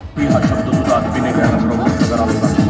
हा शब्द सुद्धा अतिने घ्यायला प्रवृत्त करावा लागतो.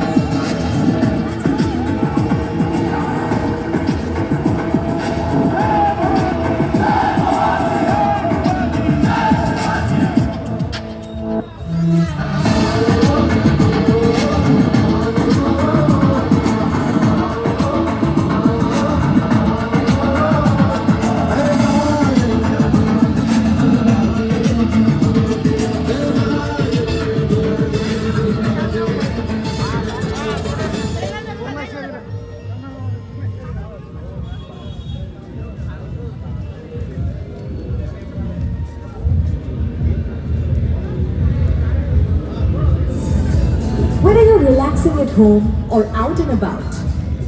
Whether you're relaxing at home or out and about,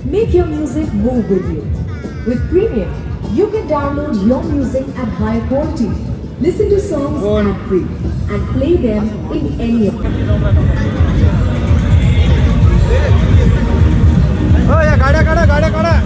make your music move with you. With Premium, you can download your music at higher quality, listen to songs ad-free, and play them in any या गाड्या काढा गाड्या काढा.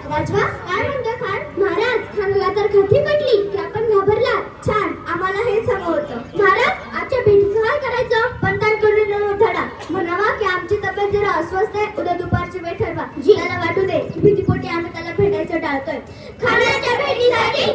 राजवा काय म्हणतो खान? महाराज, खानला तर खात्री पटली की आपण घाबरला. छान, आम्हाला हेच हवं होतं. महाराज, आजच्या भेटीचं काय करायचं? पण काय करून धडा म्हणावा की आमची तब्येत जरा अस्वस्थ आहे, उद्या दुपारची वेळ ठरवा. जिलाला वाटू दे, भीतीपोटी आम्ही त्याला भेटायचं टाळतोय. खानाच्या भेटीसाठी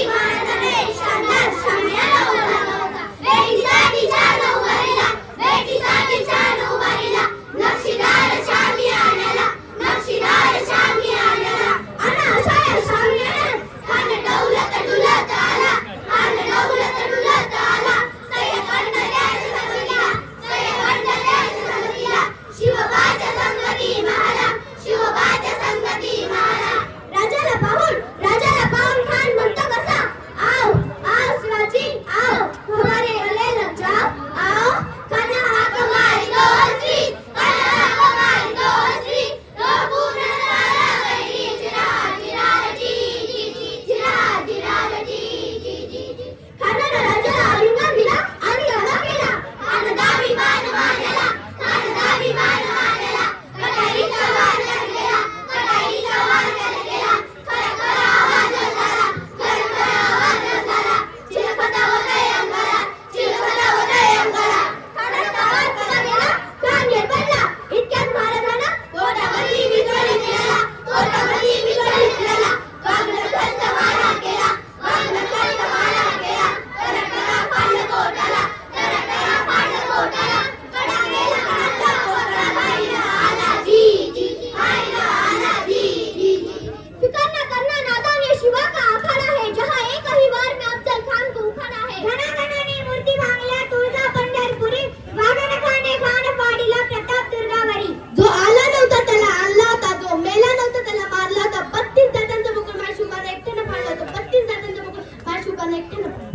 महाराजाने शानदार शामियाना उभारला होता. भेटीसाठी छान उभारला, भेटीसाठी छान उभारला. नक्षीदार शामियानाला, नक्षीदार शामियानाला. आणि अशा या शामियानात खान दौलत डुलत आला, खान दौलत डुलत आला. सय्यद त्याच्या संगतीला, सय्यद त्याच्या संगतीला. शिवबाच्या संगती माला, शिवबाच्या संगती माला. राजाला पाहून खान म्हणतो कसा? आओ आओ शिवाजी आओ, हमारे गले लग जाओ. आओ खाना हाक मारी दो हसरी, खाना हाक मारी दो हसरी. दो पूर्ण नारा गैरी जिरा जिरा जी जी जी, जिरा जिरा जी जी जी जी. खानानं राजाला आलिंगन दिला आणि अदा केला. खान दाभिमान मानला, खान दाभिमान मानला. कटारीचा वार केला, कटारीचा वार केला. खरा खरा आवाज झाला, खरा खरा आवाज झाला. चिलखता होतंय अंगाला, चिलखता होतंय अंगाला. खानाचा आवाज कसा गेला? खान निर्बलला. इतक्यात महाराजांना पोटावरती विजळीत गेला, पोटावरती विजळीत गेला. वाघनखांचा मारा केला, वाघनखांचा मारा केला. करा करा फाडलं पोटाला, करा करा फाडलं पोटाला. कडा गेला खानाचा पोटला, बाईला आला जी जी जी, बाईला आला जी जी जी. फिकर न करना नादान, ये शिवा का अखाड़ा है, जहाँ एक ही वार में अफजल खान को उखड़ा है. घनाघनाने मूर्ती भांगल्या तुळजा पंढरपुरी, वाघनखाने खान फाडिला प्रताप दुर्गावरी. जो आला नव्हता त्याला आणला होता, जो मेला नव्हता त्याला मारला होता. 32 दातांचं मुकुट माशुकाने एकट्यानं फाडलं होतं, 32 दातांचं मुकुट माशुकाने एकट्यानं फाडलं.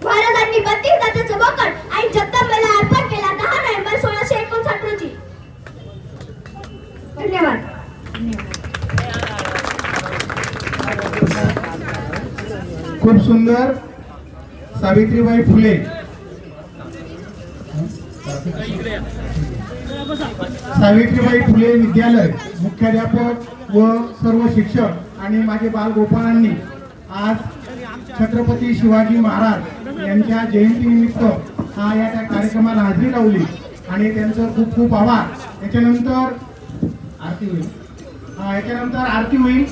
महाराजांनी 32 दातांचं मुकुट आई जगदंबेला अर्पण केला 10 नोव्हेंबर 1659 रोजी. धन्यवाद. खूप सुंदर. सावित्रीबाई फुले, सावित्रीबाई फुले विद्यालय मुख्याध्यापक व सर्व शिक्षक आणि माझे बालगोपाळांनी आज छत्रपती शिवाजी महाराज यांच्या जयंतीनिमित्त या त्या कार्यक्रमाला हजेरी लावली आणि त्यांचं खूप खूप आभार. याच्यानंतर आरती होईल. आरती होईल.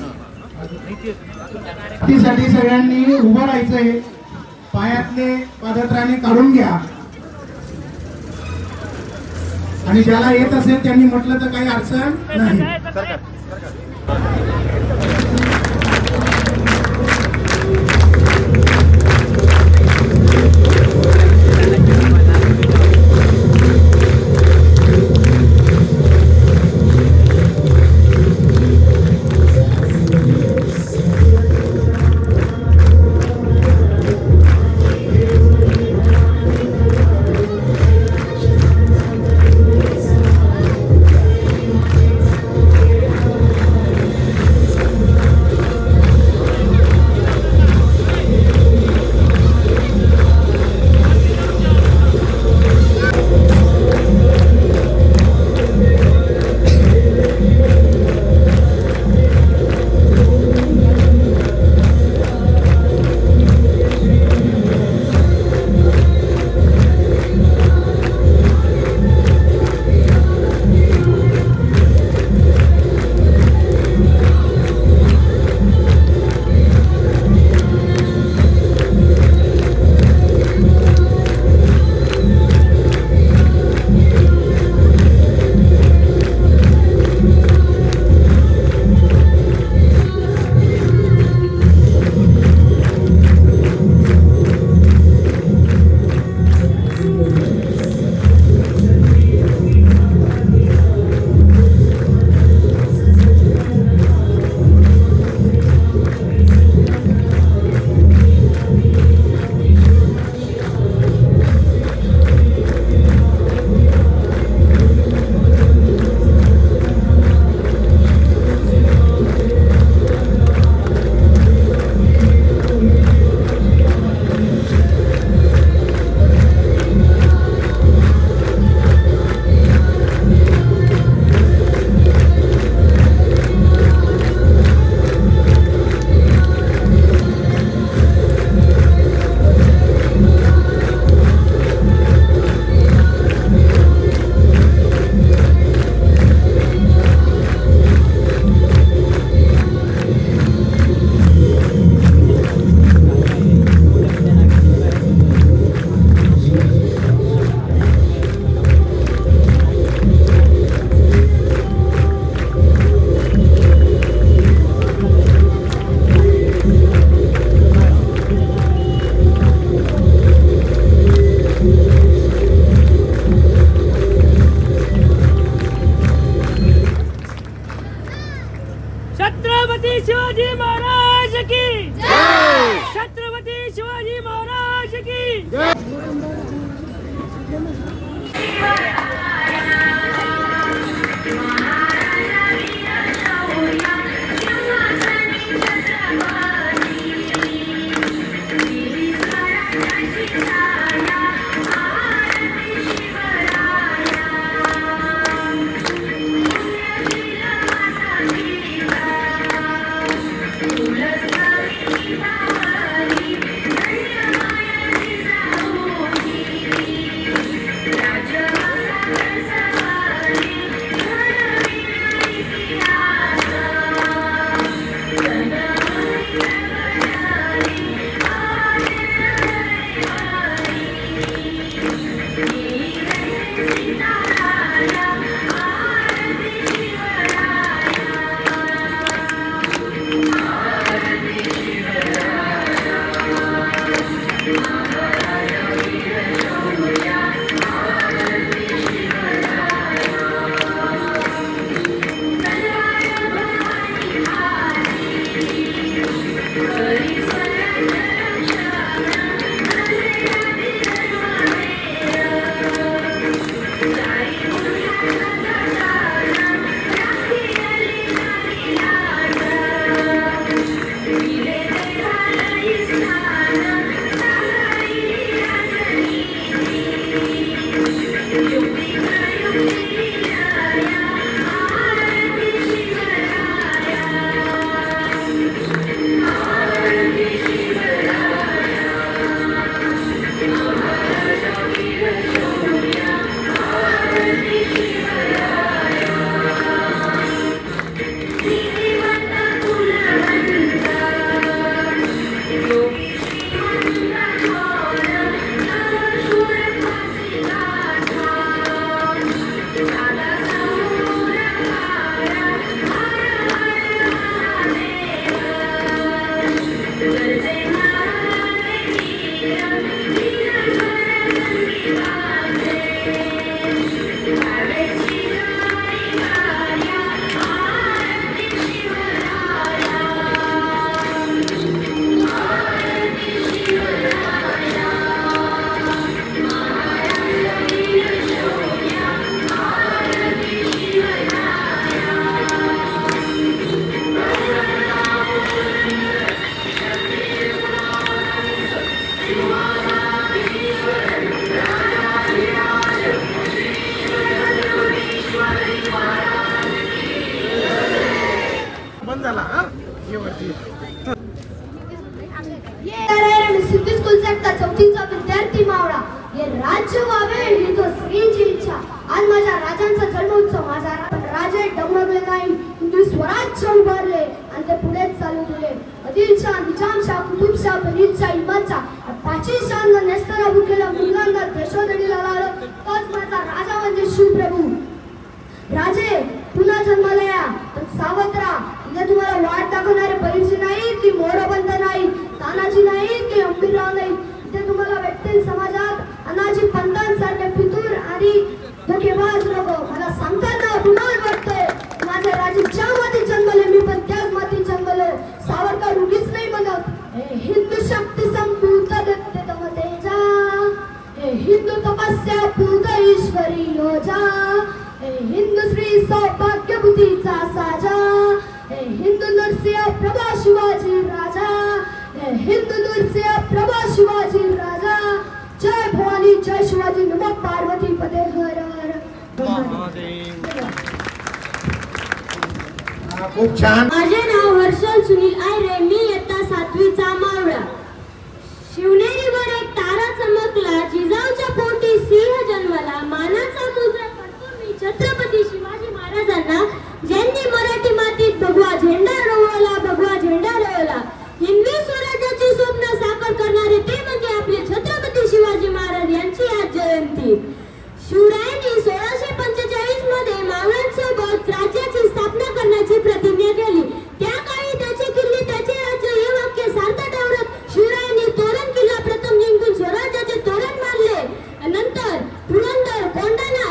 आरतीसाठी सगळ्यांनी उभं राहायचंय. पायातले पादत्राणे काढून घ्या आणि ज्याला येत असेल त्यांनी म्हटलं तर काही अडचण नाही. शिवाजी महाराज की जय। छत्रपती शिवाजी महाराज की जय। सिद्धी स्कूलचा इयत्ता चौथीचा विद्यार्थी मावळा हे राज्य व्हावे ही तो स्त्रीची इच्छा. आज माझ्या राजांचा जन्मोत्सव माझा राजे डगमगले नाही, हिंदू स्वराज्य उभारले आणि ते पुढेच चालू ठेवले. आदिलशाह, निजामशाह, कुतुबशाह, बरीदशाह, इमादशाह पाचही शाह नेस्तनाबूत केला. मुघलांना देशोधडीला लावलं. तोच माझा राजा म्हणजे शिवप्रभू. राजे पुन्हा जन्माला या, पण सावध राहा. इथे तुम्हाला वाट दाखवणारे बहिर्जी नाही की मोरबंद नाही, तानाजी नाही की अंबिरराव नाही. इथे तुम्हाला भेटतील समाजात अनाजी पंतांसारखे फितूर आणि धोकेबाज लोक. मला सांगताना अभिमान वाटतोय, माझे राजे ज्या मातीत जन्मले मी पण त्याच मातीत जन्मलो. सावरकर उगीच नाही म्हणत हिंदू शक्ती संभूत दत्त तम तेजा, हिंदू तपस्या पूत ईश्वरी योजा, हिंदू श्री सौभाग्य बुद्धीचा साजा, हिंदू नरसिंह प्रभा शिवाजी राजा, हिंदू नरसिंह प्रभा शिवाजी राजा. जय भवानी, जय शिवाजी, नमो पार्वती पदे हर हर. खूप छान. माझे नाव हर्षल सुनील आयरे, मी इयत्ता 7वीचा मावळा. शिवनेरीवर एक तारा चमकला, जिजाऊच्या पोटी सिंह जन्मला. मानाचा मुजरा करतो मी छत्रपती शिवाजी महाराजांना, ज्यांनी मराठी मातीत भगवा झेंडा रोवला, भगवा झेंडा रोवला. हिंदवी स्वराज्याची स्वप्न साकार करणारे ते म्हणजे आपले छत्रपती शिवाजी महाराज यांची आज जयंती. शिवरायांनी 1645 मध्ये मावळ्यांसोबत राज्याची स्थापना करण्याची प्रतिज्ञा केली. त्या काळी त्याचे किल्ले, त्याचे राज्य हे वाक्य सार्थ ठेवत शिवरायांनी तोरण किल्ला प्रथम जिंकून स्वराज्याचे तोरण मारले. नंतर पुरंदर, कोंढाणा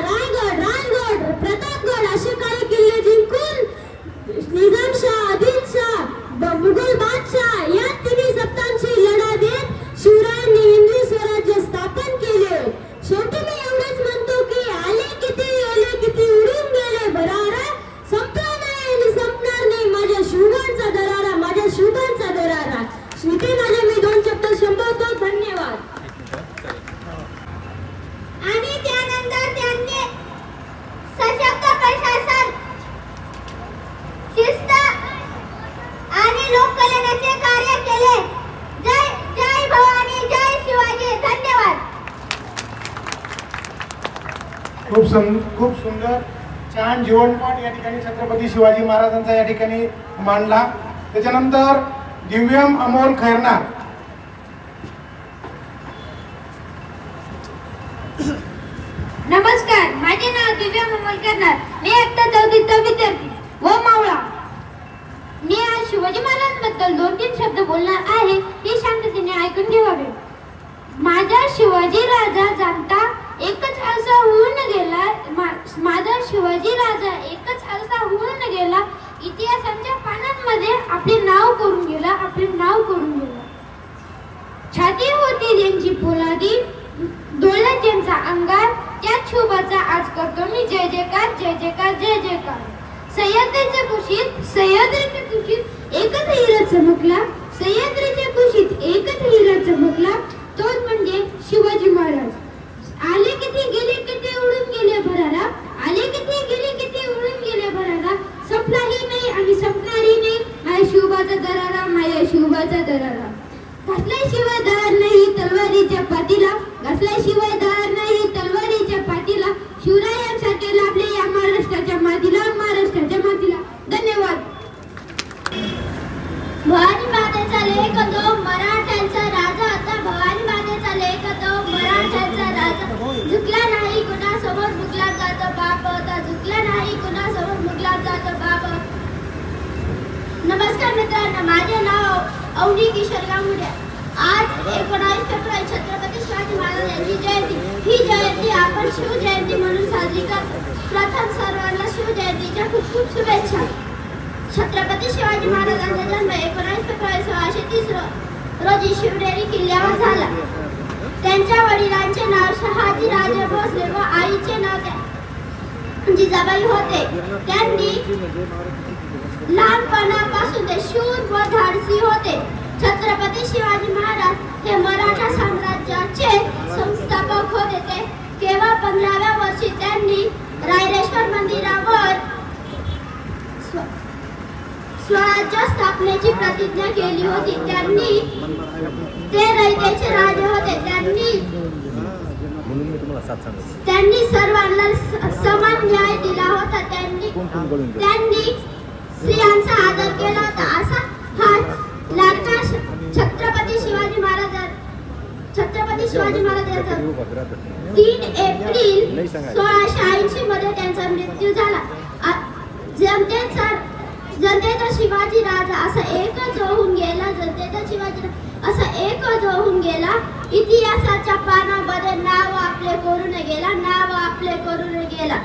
खूप सुंदर छान जीवनपाठ या ठिकाणी छत्रपती शिवाजी महाराजांचा या ठिकाणी मांडला. त्याच्यानंतर दिव्यम अमोल खैरनार. नमस्कार, माझे नाव दिव्यम अमोल खैरनार. मी इयत्ता 4वीचा विद्यार्थी व मावळा. मी आज शिवाजी महाराजांबद्दल 2-3 शब्द बोलणार आहे, ते शांततेने ऐकून घ्यावे. माझा शिवाजी राजा जाणता एकच असा होऊन गेला. माझा शिवाजी राजा एकच असा होऊन गेला, इतिहासाच्या पानांमध्ये आपले नाव करून गेला. छाती होती ज्यांची पोलादी, डोळ्यात ज्यांचा अंगार, त्या शोभाचा आज करतो मी जय जयकार, जय जयकार, जय जयकार. सह्याद्रीच्या कुशीत एकच हिरा चमकला. सह्याद्रीच्या कुशीत एकच हिरा चमकला, तोच म्हणजे शिवाजी महाराज. आले किती गेले किती उडून गेले भरारा. आले किती गेले किती उडून गेले भरारा. संपलाही नाही आणि संपणारही नाही माझ्या शिवबाचा दरारा, माझ्या शिवबाचा दरारा. घासल्याशिवाय दार नाही तलवारीच्या पाठीला. घासल्याशिवाय दार नाही तलवारीच्या पाठीला. शिवरायांसाठी लाभले या महाराष्ट्राच्या मातीला, महाराष्ट्राच्या मातीला. धन्यवाद. भवानी मातेचा लेख तो मराठ्यांचा राजा होता. भवानी मातेचा लेख तो मराठ्यांचा राजा. झुकला नाही कुणासमोर मुकला जातो बाप होता. झुकला नाही कुणासमोर मुकला जातो बाप. नमस्कार मित्रांनो, माझे नाव अवनी किशोर गांगुडे. आज 19 फेब्रुवारी छत्रपती शिवाजी महाराज यांची जयंती. ही जयंती आपण शिवजयंती म्हणून साजरी करतो. प्रथम सर्वांना शिवजयंतीच्या खूप खूप शुभेच्छा. छत्रपती शिवाजी महाराजांचा जन्म 19 फेब्रुवारी 1630 रोजी शिवनेरी किल्ल्यावर झाला. त्यांच्या वडिलांचे नाव शहाजी राजे भोसले व आईचे नाव जिजाबाई होते. त्यांनी लहानपणापासून ते शूर व धाडसी होते. छत्रपती शिवाजी महाराज हे मराठा साम्राज्याचे संस्थापक होते. ते केवळ 15व्या वर्षी त्यांनी रायरेश्वर मंदिरावर स्वराज्य स्थापनेची प्रतिज्ञा केली होती. ते रयतेचे राजे होते. त्यांनी सर्वांना समान न्याय दिला होता. त्यांनी स्त्रियांचा आदर केला होता. असा हा लाडका छत्रपती शिवाजी महाराज यांचा 3 एप्रिल 1680 मध्ये त्यांचा मृत्यू झाला. जनतेचा शिवाजी राजा असा एकच होऊन गेला. जनतेचा शिवाजी असा एकच होऊन गेला. इतिहासाच्या पानामध्ये नाव आपले करून गेला.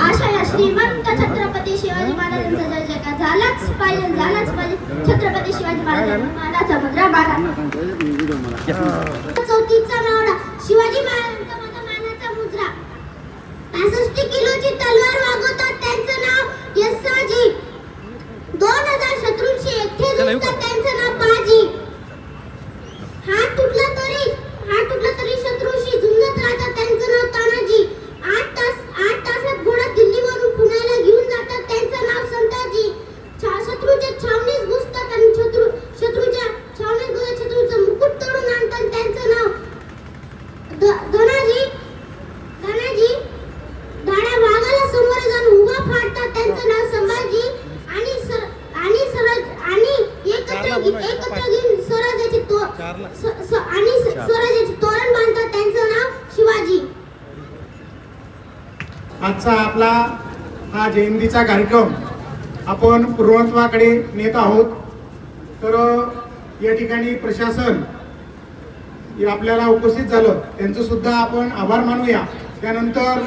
अशा या श्रीमंत छत्रपती शिवाजी महाराजांचा जय जयकार झालाच पाहिजे. छत्रपती शिवाजी महाराजांना मानाचा मुद्रा बाळा. 34चा मावळा. शिवाजी महाराजांचा मानाचा मुद्रा. 65 किलोची तलवार वागवतात त्यांचं नाव यसाजी. 2000 शत्रूंशी एकटे झुंजतात त्यांचं नाव बाजी. हात तुटला तरी शत्रूशी झुंजत राहतात त्यांचं नाव तानाजी. 8 तासात घोडा दिल्लीवरून पुण्याला घेऊन जातात त्यांचं नाव संताजी. शत्रूच्या छावणीत घुसतात आणि शत्रूच्या छावणीत घुसतात शत्रूचं मुकुट तोडून आणतात त्यांचं नाव धनाजी. धाड्या वाघाला समोर जाऊन उभा फाडतात त्यांचं नाव संभाजी. एकत्र घेऊन स्वराज्याचे तोरण बांधतात त्यांचं नाव शिवाजी. आजचा आपला हा जयंतीचा कार्यक्रम आपण पूर्णत्वाकडे नेत आहोत. तर या ठिकाणी प्रशासन आपल्याला उपस्थित झालं, त्यांचं सुद्धा आपण आभार मानूया. त्यानंतर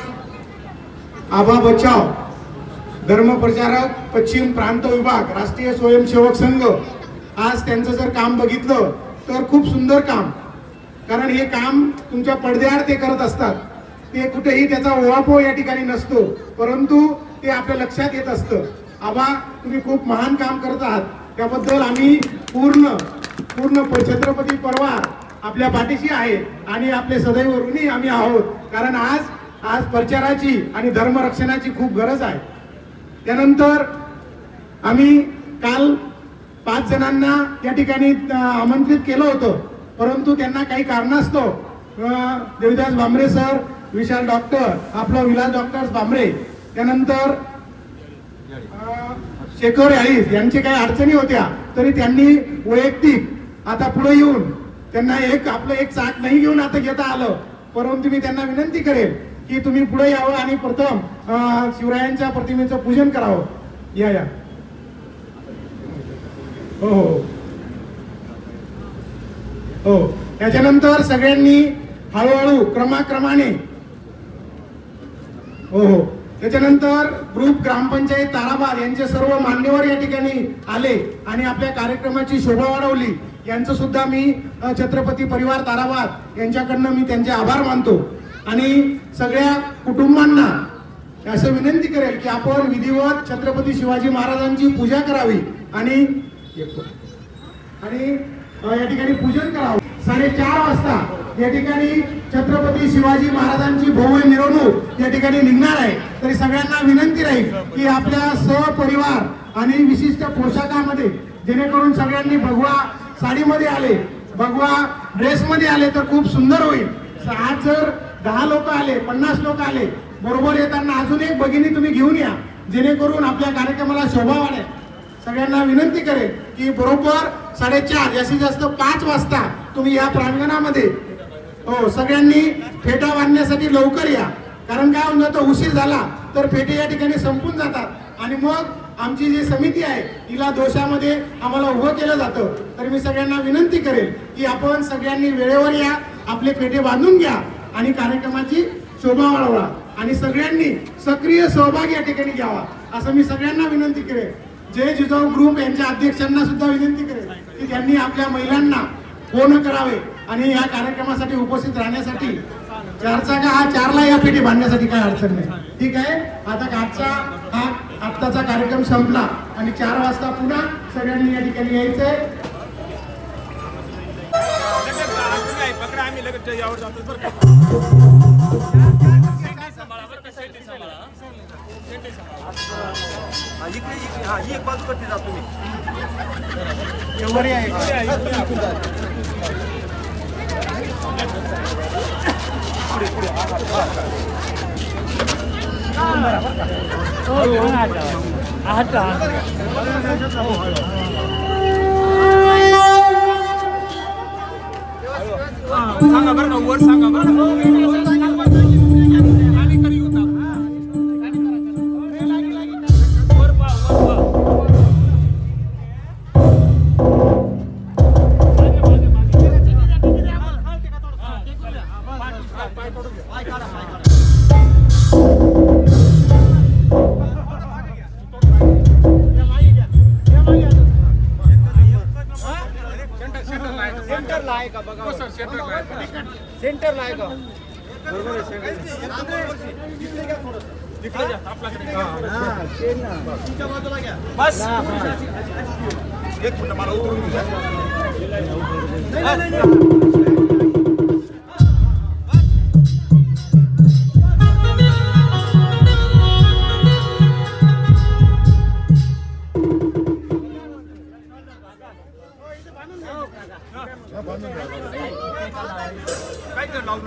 आभा बचाव धर्मप्रचारक पश्चिम प्रांत विभाग राष्ट्रीय स्वयंसेवक संघ, आज त्यांचं जर काम बघितलं तर खूप सुंदर काम. कारण हे काम तुमच्या पडद्याआड ते करत असतात. ते कुठेही त्याचा ओवापो या ठिकाणी नसतो, परंतु ते आपल्या लक्षात येत असतं. आबा, तुम्ही खूप महान काम करत आहात. त्याबद्दल आम्ही पूर्ण छत्रपती परिवार आपल्या पाठीशी आहे आणि आपले सदैव ऋणी आम्ही आहोत. कारण आज प्रचाराची आणि धर्मरक्षणाची खूप गरज आहे. त्यानंतर आम्ही काल 5 जणांना या ठिकाणी आमंत्रित केलं होतं, परंतु त्यांना काही कारणास्तव देवदास भांबरे सर विशाल डॉक्टर, आपलं विलास डॉक्टर्स बांबरे, त्यानंतर शेखर याळीस यांची काही अडचणी होत्या तरी त्यांनी वैयक्तिक आता पुढे येऊन त्यांना आपलं एक चाक नाही घेऊन आता घेता आलं, परंतु मी त्यांना विनंती करेल की तुम्ही पुढे यावं आणि प्रथम शिवरायांच्या प्रतिमेचं पूजन करावं. या हो हो हो. त्याच्यानंतर सगळ्यांनी हळूहळू क्रमाक्रमाने हो हो. त्याच्यानंतर ग्रुप ग्रामपंचायत ताराबाद यांचे सर्व मान्यवर या ठिकाणी आले आणि आपल्या कार्यक्रमाची शोभा वाढवली. यांचं सुद्धा मी छत्रपती परिवार ताराबाद यांच्याकडनं मी त्यांचे आभार मानतो आणि सगळ्या कुटुंबांना असं विनंती करेल की आपण विधिवत छत्रपती शिवाजी महाराजांची पूजा करावी आणि या ठिकाणी पूजन करावं. 4:30 वाजता या ठिकाणी छत्रपती शिवाजी महाराजांची भव्य मिरवणूक या ठिकाणी निघणार आहे. तरी सगळ्यांना विनंती राहील की आपल्या सहपरिवार आणि विशिष्ट पोशाखामध्ये, जेणेकरून सगळ्यांनी भगवा साडीमध्ये आले, भगवा ड्रेसमध्ये आले तर खूप सुंदर होईल. आज जर 10 लोक आले, 50 लोक आले, बरोबर येताना अजून एक भगिनी तुम्ही घेऊन या, जेणेकरून आपल्या कार्यक्रमाला शोभा वाढेल. सगळ्यांना विनंती करेल की बरोबर 4:30 जास्तीत जास्त 5 वाजता तुम्ही या प्रांगणामध्ये हो सगळ्यांनी फेटा बांधण्यासाठी लवकर या. कारण काय होऊन जातं, उशीर झाला तर फेटे या ठिकाणी संपून जातात आणि मग आमची जी समिती आहे तिला दोषामध्ये आम्हाला उभं केलं जातं. तर मी सगळ्यांना विनंती करेल की आपण सगळ्यांनी वेळेवर या, आपले फेटे बांधून घ्या आणि कार्यक्रमाची शोभा वाढवा आणि सगळ्यांनी सक्रिय सहभाग या ठिकाणी घ्यावा असं मी सगळ्यांना विनंती करेल. जय जिजाऊ ग्रुप यांच्या अध्यक्षांना सुद्धा विनंती करेल की त्यांनी आपल्या महिलांना फोन करावे आणि या कार्यक्रमासाठी उपस्थित राहण्यासाठी 4ला या पेटी बांधण्यासाठी काय अडचण नाही. ठीक आहे. आता आत्ताचा कार्यक्रम संपला आणि 4 वाजता पुन्हा सगळ्यांनी या ठिकाणी यायचंय. ही एक बाजू करते जातो मी. सांगा बरं का, वर सांगा बरं. सेंटरला आहे का? बरोबर आहे. बस एक मिनिट मला उतरून घ्या. काय कर लावून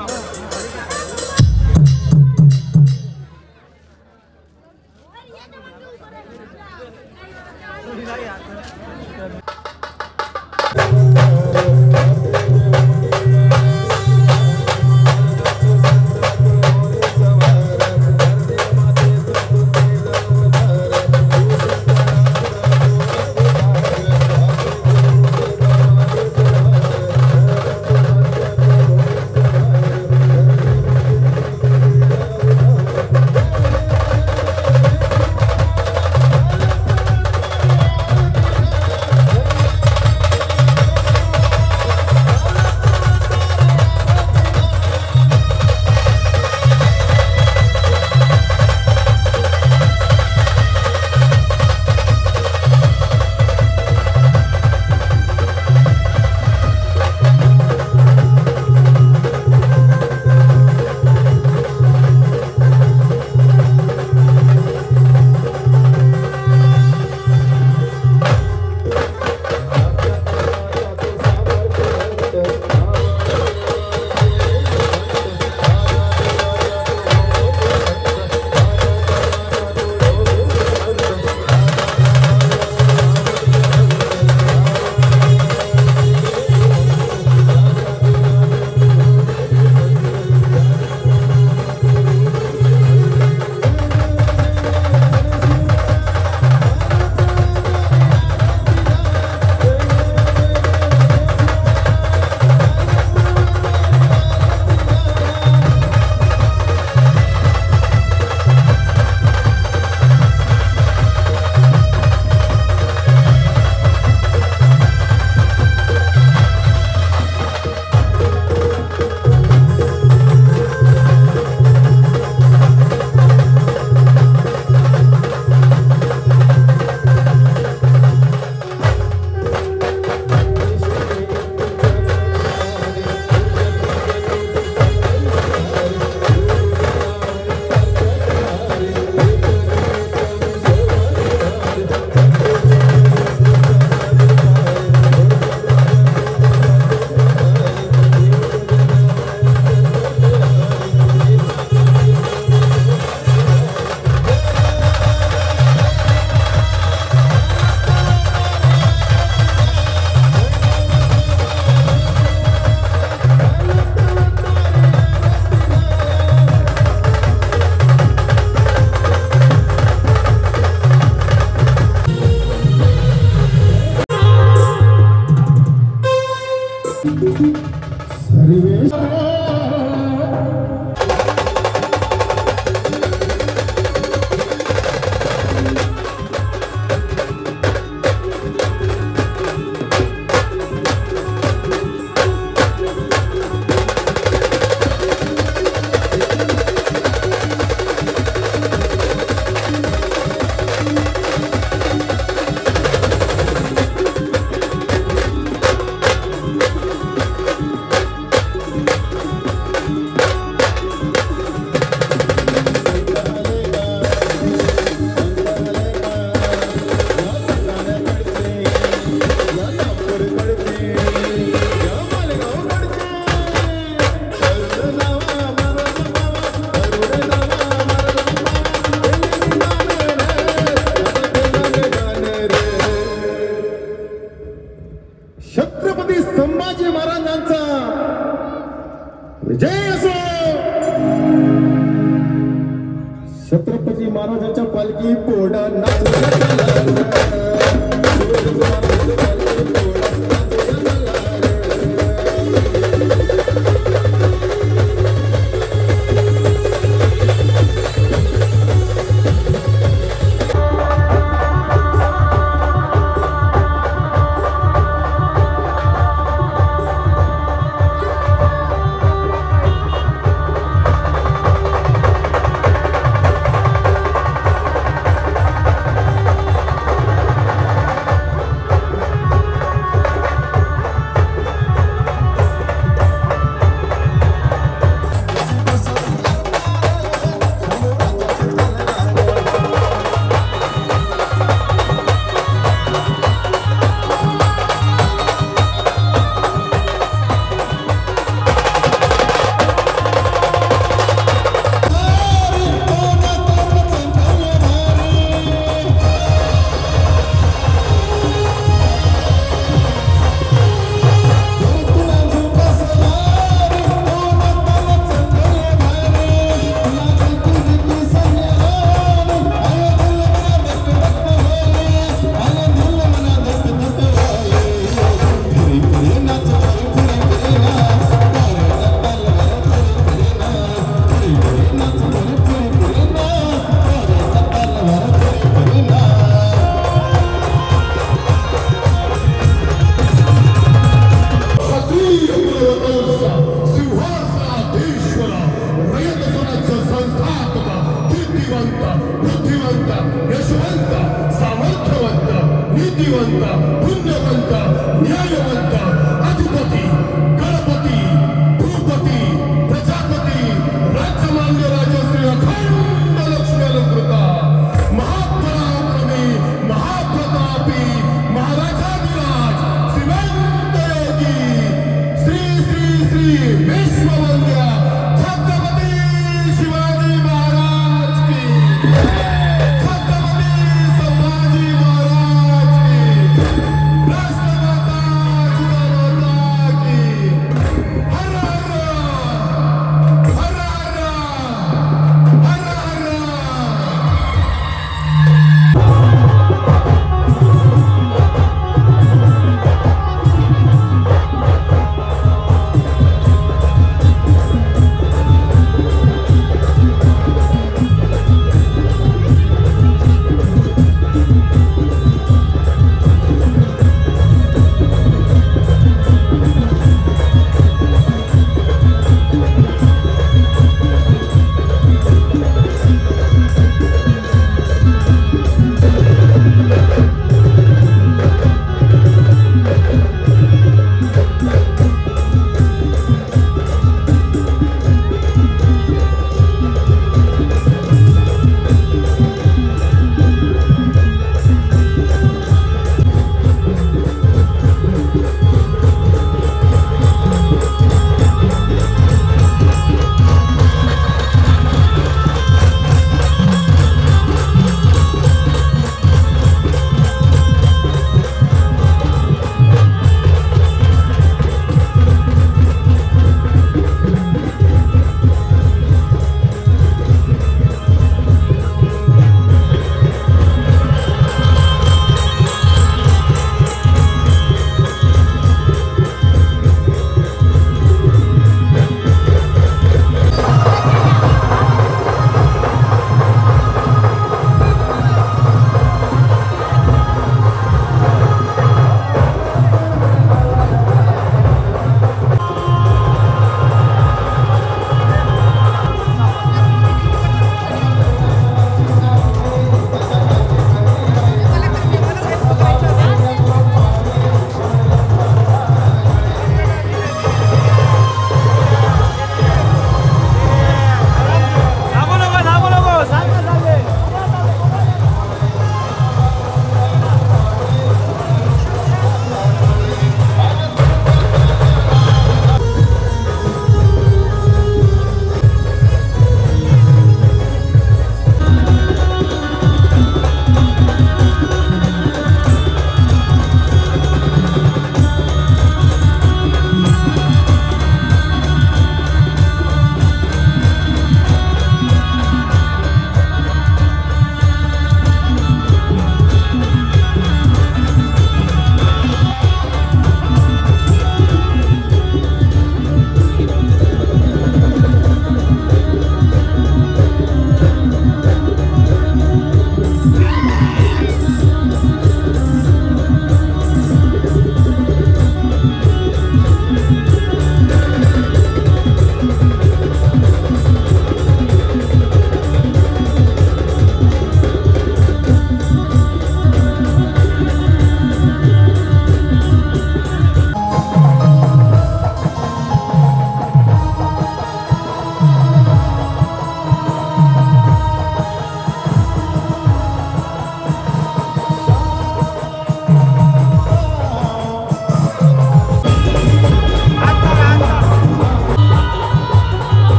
थोडा नाचू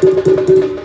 Thank you.